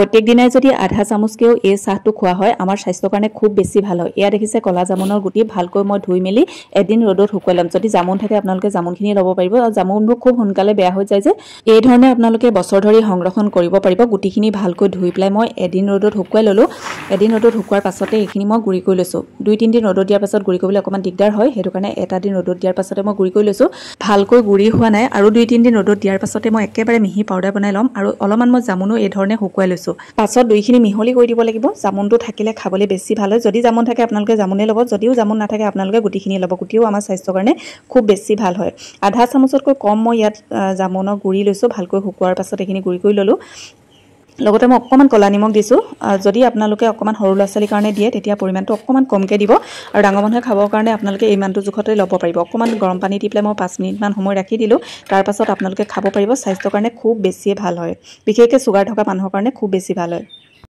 প্ৰত্যেক দিনাই যদি আধা চামুচকেও এই চাহটো খোৱা হয় আমাৰ স্বাস্থ্যৰ কাৰণে খুব বেছি ভাল হয়। এয়া দেখিছে কলা জামুনৰ গুটি ভালকৈ মই ধুই মেলি এদিন ৰ'দত শুকুৱাই ল'ম। যদি জামুন থাকে আপোনালোকে জামুনখিনি ল'ব পাৰিব আৰু জামুনবোৰ খুব সোনকালে বেয়া হৈ যায় যে এই ধৰণে আপোনালোকে বছৰ ধৰি সংৰক্ষণ কৰিব পাৰিব। গুটিখিনি ভালকৈ ধুই পেলাই মই এদিন ৰ'দত শুকুৱাই ল'লোঁ। এদিন ৰ'দত শুকুৱাৰ পাছতে এইখিনি মই গুড়ি কৰি লৈছোঁ। 2-3 দিন ৰ'দত দিয়াৰ পাছত গুড়ি কৰিবলৈ অকণমান দিগদাৰ হয়, সেইটো কাৰণে এটা দিন ৰ'দত দিয়াৰ পাছতে মই গুড়ি কৰি লৈছোঁ। ভালকৈ গুড়ি হোৱা নাই আৰু 2-3 দিন ৰ'দত দিয়াৰ পাছতে মই একেবাৰে মিহি পাউডাৰ বনাই ল'ম আৰু অলপমান মই জামুনো এই ধৰণে শুকুৱাই লৈছোঁ। পাছত দুইখিনি মিহলি কৰি দিব লাগিব। জামুনটো থাকিলে খাবলৈ বেছি ভাল হয়। যদি জামুন থাকে আপোনালোকে জামুনে ল'ব, যদিও জামুন নাথাকে আপোনালোকে গুটিখিনি ল'ব। গুটিও আমাৰ স্বাস্থ্যৰ কাৰণে খুব বেছি ভাল হয়। আধা চামুচতকৈ কম মই ইয়াত জামুনৰ গুড়ি লৈছোঁ। ভালকৈ শুকুৱাৰ পাছত এইখিনি গুড়ি কৰি ল'লোঁ। লগতে মই অকণমান ক'লা নিমখ দিছোঁ। যদি আপোনালোকে অকণমান সৰু ল'ৰা ছোৱালীৰ কাৰণে দিয়ে তেতিয়া পৰিমাণটো অকণমান কমকৈ দিব আৰু ডাঙৰ মানুহে খাবৰ কাৰণে আপোনালোকে এই মানটো জোখতে ল'ব পাৰিব। অকণমান গৰম পানী দি পেলাই মই 5 মিনিটমান সময় ৰাখি দিলোঁ। তাৰপাছত আপোনালোকে খাব পাৰিব। স্বাস্থ্যৰ কাৰণে খুব বেছিয়ে ভাল হয়, বিশেষকৈ চুগাৰ থকা মানুহৰ কাৰণে খুব বেছি ভাল হয়।